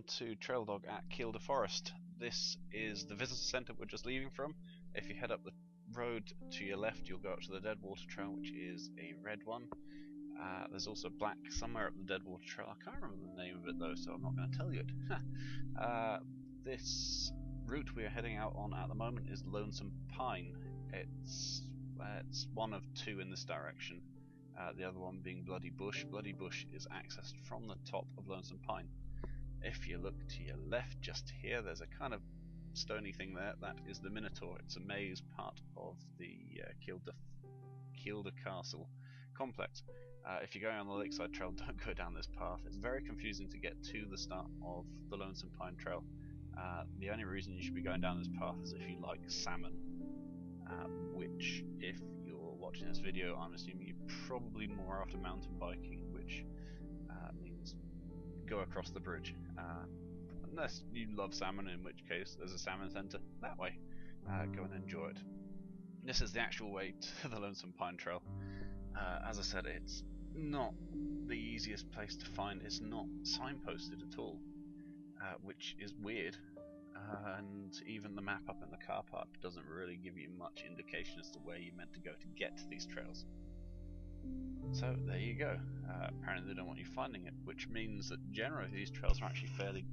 to TrailDog at Kielder Forest. This is the visitor centre we're just leaving from. If you head up the road to your left, you'll go up to the Deadwater Trail, which is a red one. There's also black somewhere up the Deadwater Trail. I can't remember the name of it though, so I'm not going to tell you it. This route we are heading out on at the moment is Lonesome Pine. It's one of two in this direction. The other one being Bloody Bush. Bloody Bush is accessed from the top of Lonesome Pine. If you look to your left, just here, there's a kind of stony thing there. That is the Minotaur. It's a maze part of the Kilda Castle complex. If you're going on the Lakeside Trail, don't go down this path. It's very confusing to get to the start of the Lonesome Pine Trail. The only reason you should be going down this path is if you like salmon, which, if you're watching this video, I'm assuming you're probably more after mountain biking, which means go across the bridge. Unless you love salmon, in which case there's a salmon centre that way. Go and enjoy it. This is the actual way to the Lonesome Pine Trail. As I said, it's not the easiest place to find. It's not signposted at all, which is weird. And even the map up in the car park doesn't really give you much indication as to where you're meant to go to get to these trails. So there you go. Apparently they don't want you finding it, which means that generally these trails are actually fairly...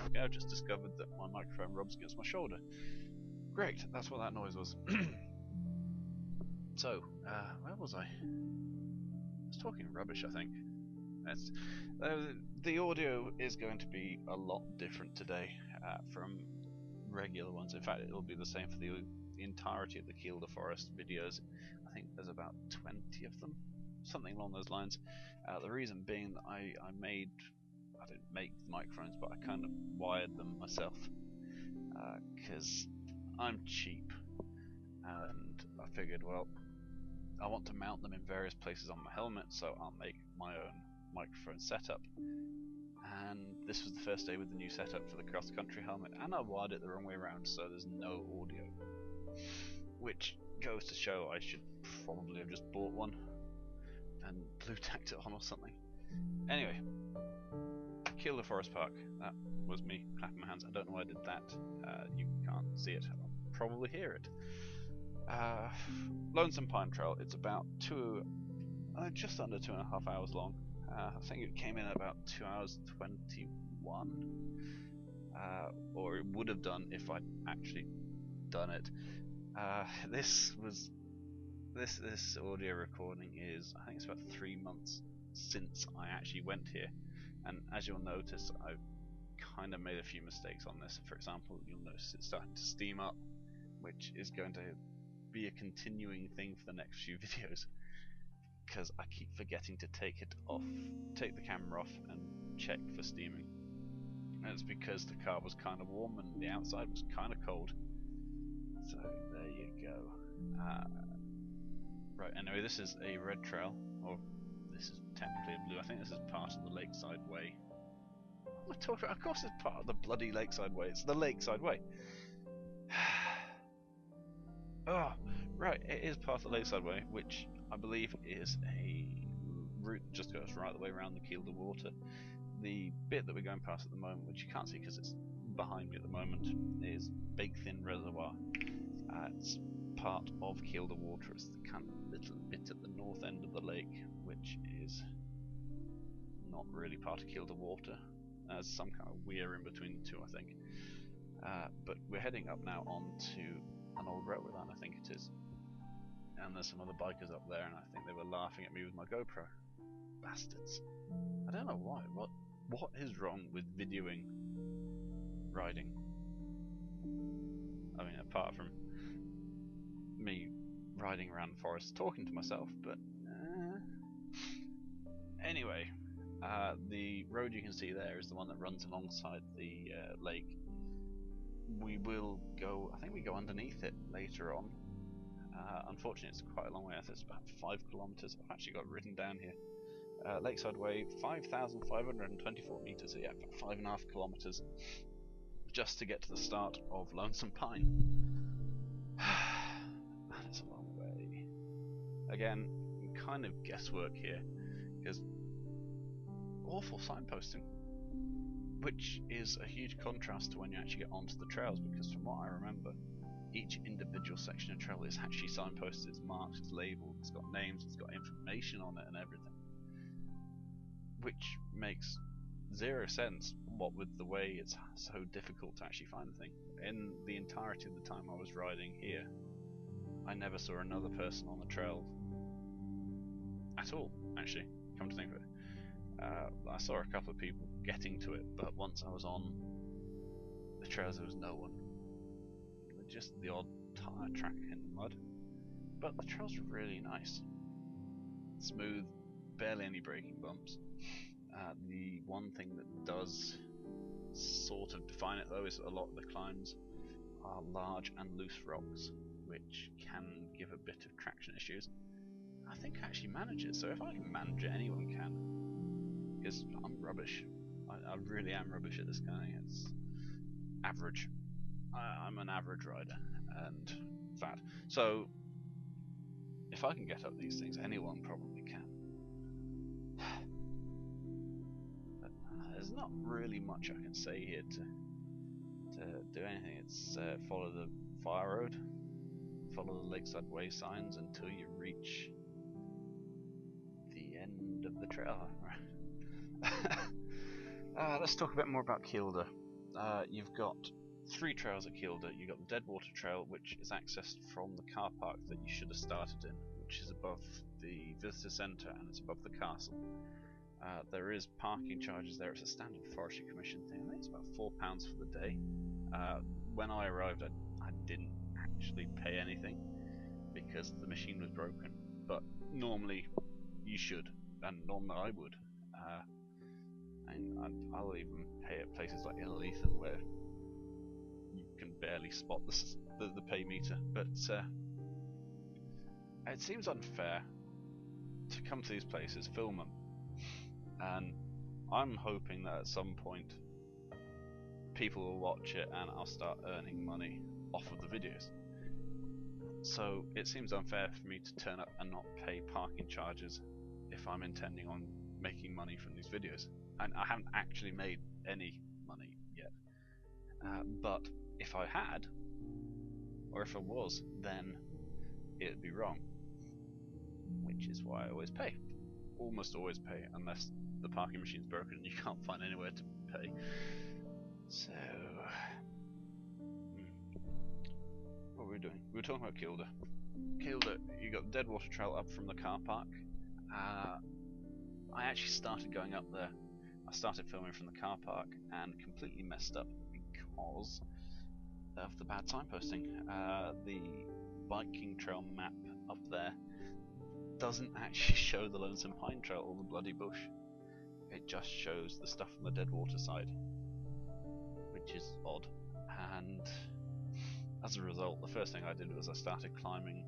Okay, I've just discovered that my microphone rubs against my shoulder. Great, that's what that noise was. So, where was I? I was talking rubbish, I think. The audio is going to be a lot different today from regular ones. In fact, it'll be the same for the entirety of the Kielder Forest videos. I think there's about 20 of them, something along those lines. The reason being that I didn't make the microphones, but I kind of wired them myself because I'm cheap, and I figured, well, I want to mount them in various places on my helmet, so I'll make my own microphone setup. And this was the first day with the new setup for the cross-country helmet, and I wired it the wrong way around, so there's no audio, which goes to show I should probably have just bought one and blue tacked it on or something. Anyway, Kielder Forest Park. That was me clapping my hands. I don't know why I did that. You can't see it. I'll probably hear it. Lonesome Pine Trail. It's about just under 2.5 hours long. I think it came in at about 2 hours 21, or it would have done if I'd actually done it. This audio recording is, I think it's about 3 months since I actually went here, and as you'll notice, I've kind of made a few mistakes on this. For example, you'll notice it's starting to steam up, which is going to be a continuing thing for the next few videos, because I keep forgetting to take the camera off and check for steaming. And it's because the car was kind of warm and the outside was kind of cold. So there you go. Right, anyway, this is a red trail, or this is technically a blue. I think this is part of the Lakeside Way. What am I talking about? Of course it's part of the bloody Lakeside Way. It's the Lakeside Way. Oh, right, it is part of the Lakeside Way, which I believe is a route that just goes right the way around the Kilda water. The bit that we're going past at the moment, which you can't see because it's behind me at the moment, is Big Thin Reservoir. It's part of Kilda water. It's the kind of little bit at the north end of the lake, which is not really part of Kilda water. There's some kind of weir in between the two, I think. But we're heading up now onto an old railway line, I think it is. And there's some other bikers up there, and I think they were laughing at me with my GoPro. Bastards. I don't know why. What is wrong with videoing riding? I mean, apart from me riding around the forest talking to myself, but anyway, the road you can see there is the one that runs alongside the lake. We will go, I think we go underneath it later on. Unfortunately, it's quite a long way. I think it's about 5 kilometers. I've actually got it written down here. Lakeside Way, 5,524 meters. So yeah, about 5.5 kilometers just to get to the start of Lonesome Pine. That is a long way. Again, kind of guesswork here, because awful signposting, which is a huge contrast to when you actually get onto the trails, because from what I remember, each individual section of trail is actually signposted, it's marked, it's labelled, it's got names, it's got information on it and everything, which makes zero sense, what with the way it's so difficult to actually find the thing. In the entirety of the time I was riding here, I never saw another person on the trail at all, actually, come to think of it. I saw a couple of people getting to it, but once I was on the trails there was no one. Just the odd tire track in the mud. But the trails are really nice. Smooth, barely any braking bumps. The one thing that does sort of define it though is a lot of the climbs are large and loose rocks, which can give a bit of traction issues. I think I actually manage it, so if I can manage it, anyone can. Because I'm rubbish. I really am rubbish at this kind of thing. It's average. I'm an average rider and fat. So if I can get up these things, anyone probably can. But there's not really much I can say here to do anything. It's follow the fire road, follow the Lakeside way signs until you reach the end of the trail. Let's talk a bit more about Kielder. You've got 3 trails at Kilda. You've got the Deadwater Trail, which is accessed from the car park that you should have started in, which is above the visitor centre and it's above the castle. There is parking charges there. It's a standard Forestry Commission thing. I think it's about £4 for the day. When I arrived, I didn't actually pay anything because the machine was broken, but normally you should, and normally I would. And I'll even pay at places like Ellethan where you can barely spot the pay meter, but it seems unfair to come to these places, film them, and I'm hoping that at some point people will watch it and I'll start earning money off of the videos. So it seems unfair for me to turn up and not pay parking charges if I'm intending on making money from these videos. And I haven't actually made any money yet, but if I had, or if I was, then it would be wrong, which is why I always pay. Almost always pay, unless the parking machine's broken and you can't find anywhere to pay. So, what were we doing? We were talking about Kilda. Kilda, you got the Deadwater Trail up from the car park. I actually started going up there. I started filming from the car park and completely messed up because of the bad signposting. The biking trail map up there doesn't actually show the Lonesome Pine Trail or the Bloody Bush. It just shows the stuff on the Deadwater side, which is odd. And as a result, the first thing I did was I started climbing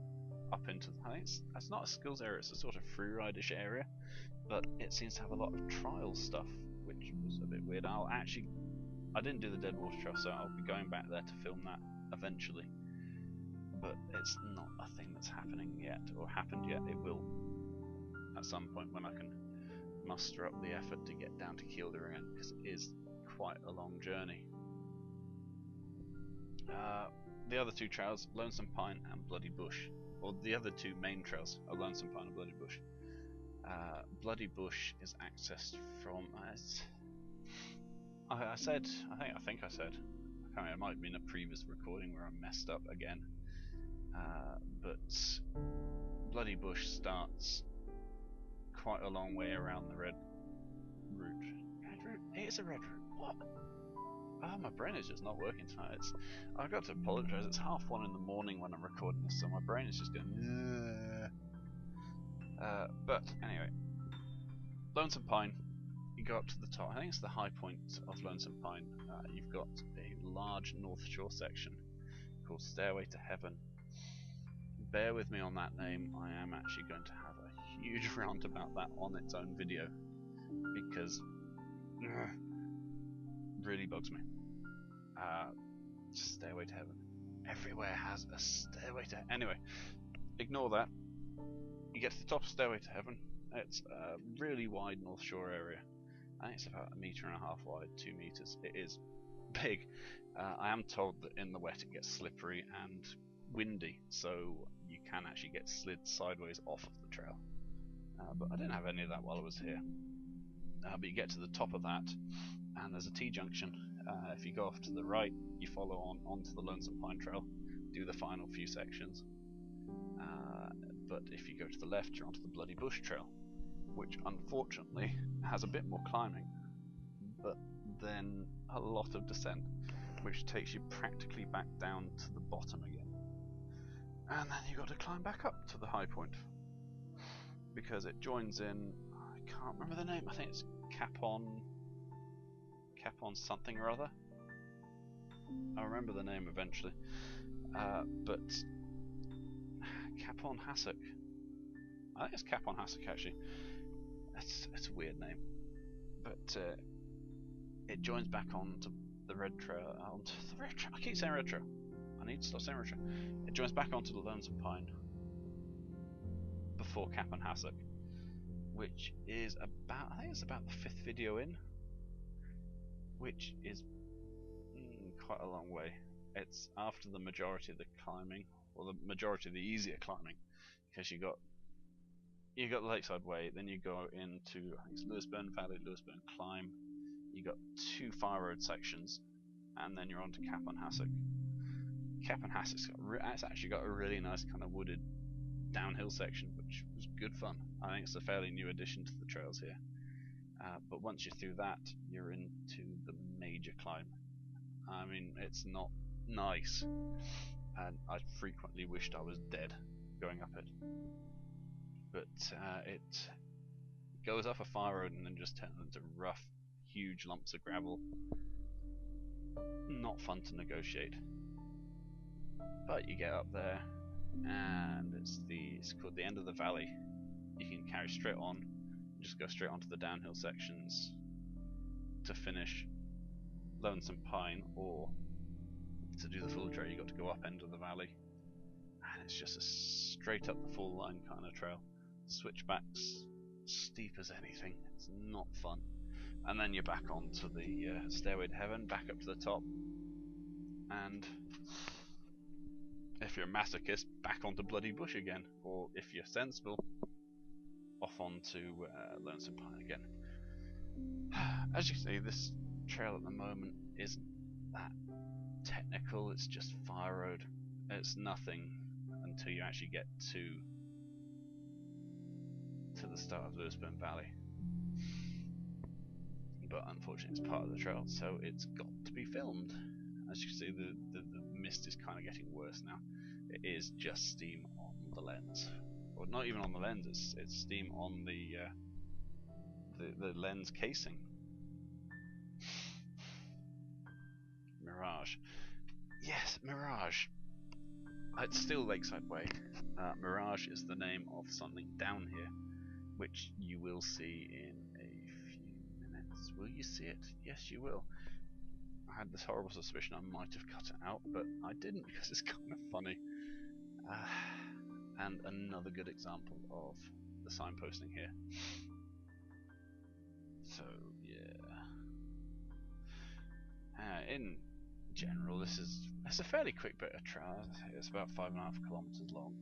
up into it's not a skills area, it's a sort of freeride-ish area, but it seems to have a lot of trial stuff, which was a bit weird. I didn't do the Deadwater Trail, so I'll be going back there to film that eventually, but it's not a thing that's happening yet, or happened yet. It will at some point when I can muster up the effort to get down to Kielder again, because it is quite a long journey. The other 2 trails, Lonesome Pine and Bloody Bush, or the other 2 main trails are Lonesome Pine and Bloody Bush. Bloody Bush is accessed from. I think I said. I can't remember, it might have been a previous recording where I messed up again. But Bloody Bush starts quite a long way around the red route. Red route? It is a red route. What? Oh, my brain is just not working tonight. I've got to apologise. It's 1:30 in the morning when I'm recording this, so my brain is just going. But anyway, Lonesome Pine. You go up to the top. I think it's the high point of Lonesome Pine. You've got a large North Shore section called Stairway to Heaven. Bear with me on that name. I am actually going to have a huge rant about that on its own video because really bugs me. Stairway to Heaven. Everywhere has a stairway to. Anyway, ignore that. You get to the top of Stairway to Heaven. It's a really wide North Shore area, I think it's about 1.5 meters wide, 2 meters. It is big. I am told that in the wet it gets slippery and windy, so you can actually get slid sideways off of the trail. But I didn't have any of that while I was here. But you get to the top of that, and there's a T-junction. If you go off to the right, you follow on onto the Lonesome Pine Trail, do the final few sections. But if you go to the left, you're onto the Bloody Bush Trail, which unfortunately has a bit more climbing, but then a lot of descent, which takes you practically back down to the bottom again. And then you got to climb back up to the high point, because it joins in, I can't remember the name, I think it's Capon something or other. I'll remember the name eventually. But Capon Hassock. I think it's Capon Hassock actually. It's a weird name. But it joins back onto the Red Trail. I keep saying Red Trail. I need to stop saying Red Trail. It joins back onto the Lonesome Pine before Capon Hassock, which is about, I think it's about the 5th video in, which is quite a long way. It's after the majority of the climbing, or the majority of the easier climbing, because you got the Lakeside Way, then you go into, I think it's Lewisburn Valley, Lewisburn Climb. You got 2 fire road sections, and then you're on to Capon Hassock. Capon Hassock's actually got a really nice kind of wooded downhill section, which was good fun. I think it's a fairly new addition to the trails here. But once you're through that, you're into the major climb. I mean, it's not nice, and I frequently wished I was dead going up it. But it goes off a fire road and then just turns into rough, huge lumps of gravel. Not fun to negotiate. But you get up there, and it's called the end of the valley. You can carry straight on, just go straight onto the downhill sections to finish Lonesome Pine, or to do the full trail you got to go up end of the valley, and it's just a straight up the full line kind of trail. Switchbacks steep as anything. It's not fun. And then you're back onto the Stairway to Heaven, back up to the top, and if you're a masochist, back onto Bloody Bush again, or if you're sensible, off onto Lonesome Pine again. As you can see, this trail at the moment isn't that technical. It's just fire road. It's nothing until you actually get to the start of Lewisburn Valley. But unfortunately, it's part of the trail, so it's got to be filmed. As you can see, the mist is kind of getting worse now. It is just steam on the lens, or not even on the lens. It's steam on the lens casing. Mirage. Yes, Mirage. It's still Lakeside Way. Mirage is the name of something down here, which you will see in a few minutes. Will you see it? Yes, you will. I had this horrible suspicion I might have cut it out, but I didn't, because it's kind of funny. And another good example of the signposting here. So yeah. In general, it's a fairly quick bit of trail. It's about 5.5 kilometers long.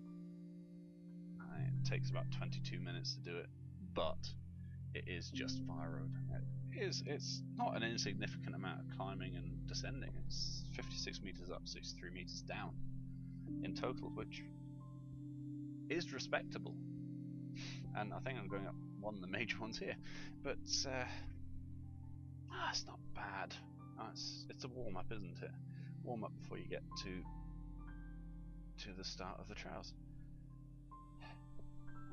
It takes about 22 minutes to do it, but it is just fire road. It's not an insignificant amount of climbing and descending. It's 56 meters up, 63 meters down in total, which is respectable. And I think I'm going up one of the major ones here, but it's not bad. It's a warm up, isn't it? Warm up before you get to the start of the trails.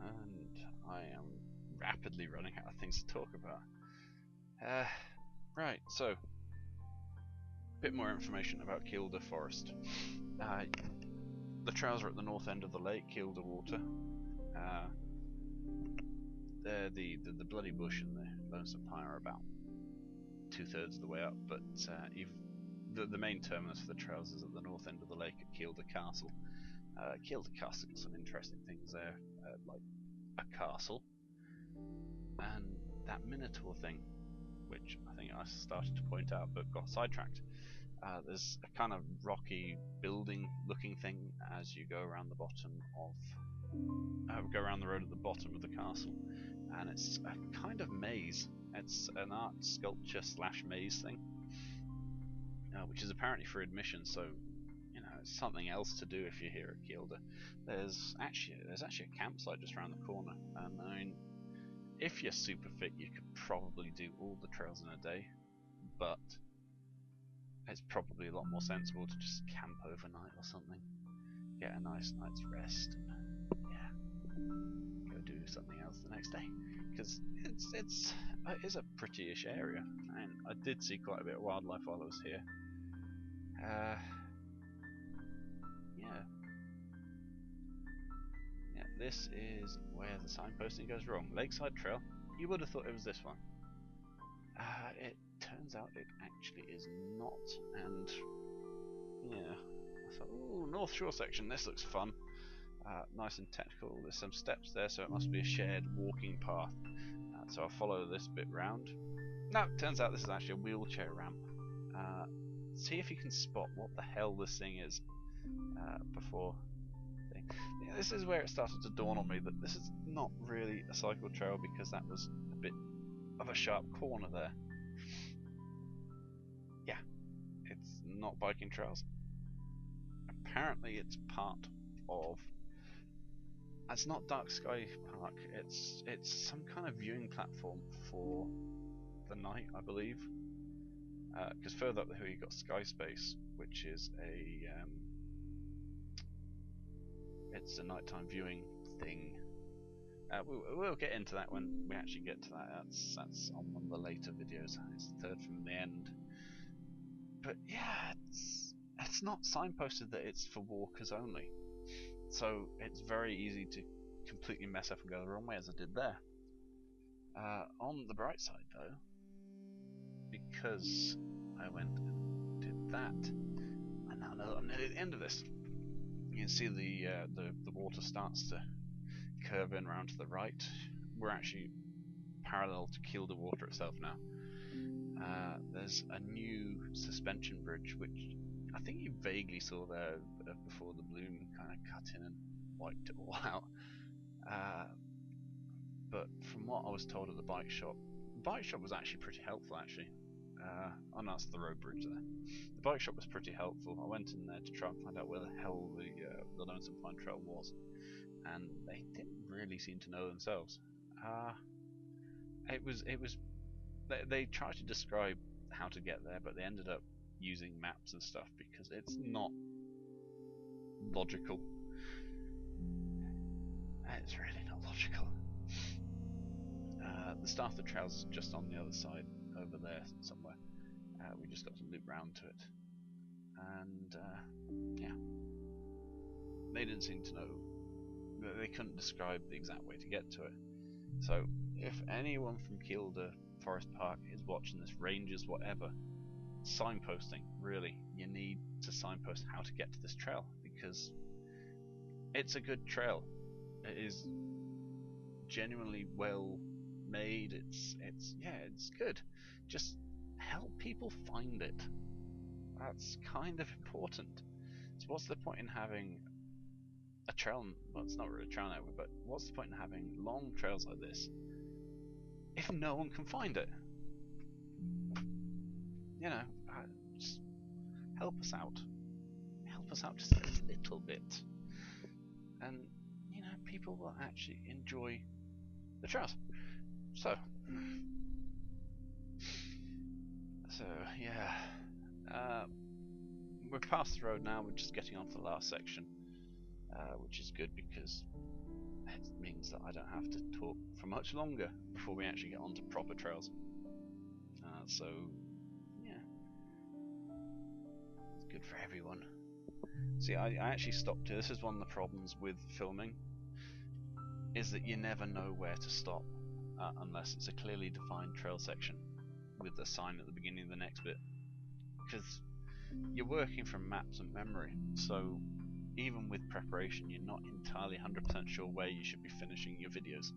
And I am rapidly running out of things to talk about. Right, so a bit more information about Kielder Forest. The trails are at the north end of the lake, Kielder Water. The Bloody Bush and the Lonesome Pine are about 2/3 of the way up, but the main terminus for the trails is at the north end of the lake at Kielder Castle. Kielder Castle got some interesting things there, like a castle and that Minotaur thing. which I think I started to point out but got sidetracked. There's a kind of rocky building looking thing as you go around the bottom of go around the road at the bottom of the castle, and it's a kind of maze. It's an art sculpture slash maze thing, which is apparently for admission, so you know it's something else to do if you're here at Kielder. There's actually a campsite just around the corner, and I mean, if you're super fit you could probably do all the trails in a day, but it's probably a lot more sensible to just camp overnight or something, get a nice night's rest, and yeah, go do something else the next day, because it is a pretty-ish area, and I did see quite a bit of wildlife while I was here. Yeah, this is where the signposting goes wrong. Lakeside Trail. You would have thought it was this one. It turns out it actually is not, and yeah, I thought, ooh, North Shore section, this looks fun. Nice and technical. There's some steps there, so it must be a shared walking path. So I'll follow this bit round. No, it turns out this is actually a wheelchair ramp. See if you can spot what the hell this thing is before. Yeah, this is where it started to dawn on me that this is not really a cycle trail, because that was a bit of a sharp corner there. Yeah, it's not biking trails. Apparently it's part of... It's not Dark Sky Park, it's some kind of viewing platform for the night, I believe. Because further up the hill you've got Sky Space, which is it's a nighttime viewing thing. We'll get into that when we actually get to that. That's on one of the later videos. It's the third from the end. But yeah, it's not signposted that it's for walkers only, so it's very easy to completely mess up and go the wrong way, as I did there. On the bright side though, because I went and did that, and now I'm nearly at the end of this. You can see the water starts to curve in around to the right. We're actually parallel to Kilda water itself now. There's a new suspension bridge, which I think you vaguely saw there before the bloom kind of cut in and wiped it all out. But from what I was told at the bike shop was actually pretty helpful actually. Oh no, that's the road bridge there. The bike shop was pretty helpful. I went in there to try and find out where the hell the Lonesome Pine Trail was, and they didn't really seem to know themselves. They tried to describe how to get there, but they ended up using maps and stuff because it's not logical. It's really not logical. The start of the trail's just on the other side, over there somewhere. We just got to loop round to it, and yeah, they didn't seem to know. They couldn't describe the exact way to get to it. So if anyone from Kielder Forest Park is watching this, rangers, whatever, signposting, really, you need to signpost how to get to this trail, because it's a good trail. It is genuinely well made. It's good. Just help people find it. That's kind of important. So what's the point in having a trail? Well, it's not really a trail network, but what's the point in having long trails like this if no one can find it? You know, just help us out. Help us out just a little bit, and you know, people will actually enjoy the trails. So yeah, we're past the road now. We're just getting onto the last section, which is good because it means that I don't have to talk for much longer before we actually get onto proper trails. So yeah, it's good for everyone. See, I actually stopped here. This is one of the problems with filming, is that you never know where to stop unless it's a clearly defined trail section with a sign at the beginning of the next bit, because you're working from maps and memory, so even with preparation you're not entirely 100% sure where you should be finishing your videos.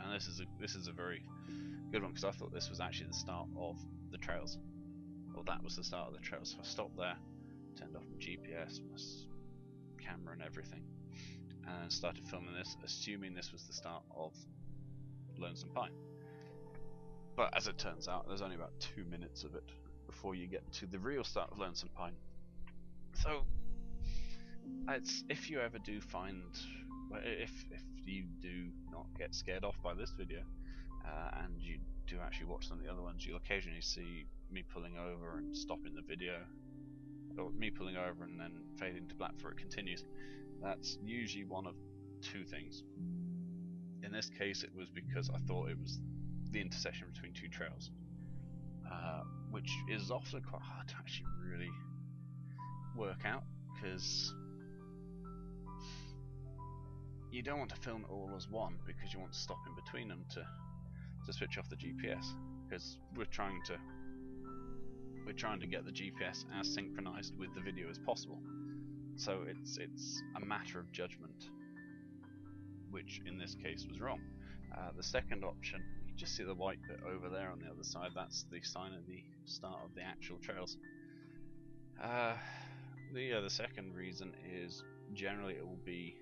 And this is a very good one, because I thought this was actually the start of the trails. Well, that was the start of the trails. So I stopped there, turned off my GPS, my camera and everything, and started filming this, assuming this was the start of Lonesome Pine. But as it turns out, there's only about 2 minutes of it before you get to the real start of Lonesome Pine. So, if you ever do find, if you do not get scared off by this video, and you do actually watch some of the other ones, you'll occasionally see me pulling over and stopping the video, or me pulling over and then fading to black before it continues. That's usually one of two things. In this case, it was because I thought it was the intersection between two trails, which is often quite hard to actually really work out, because you don't want to film it all as one, because you want to stop in between them to switch off the GPS, because we're trying to get the GPS as synchronized with the video as possible. So it's a matter of judgment, which in this case was wrong. The second option, you just see the white bit over there on the other side, that's the sign of the start of the actual trails. The second reason is generally it will be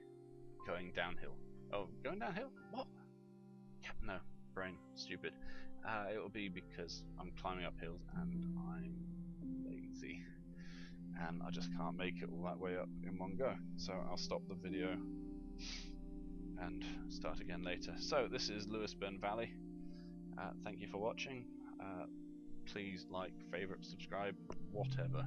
going downhill. Oh, going downhill? What? No, brain, stupid. It will be because I'm climbing up hills and I'm lazy, and I just can't make it all that way up in one go. So I'll stop the video and start again later. So this is Lewisburn Valley. Thank you for watching. Please like, favorite, subscribe, whatever.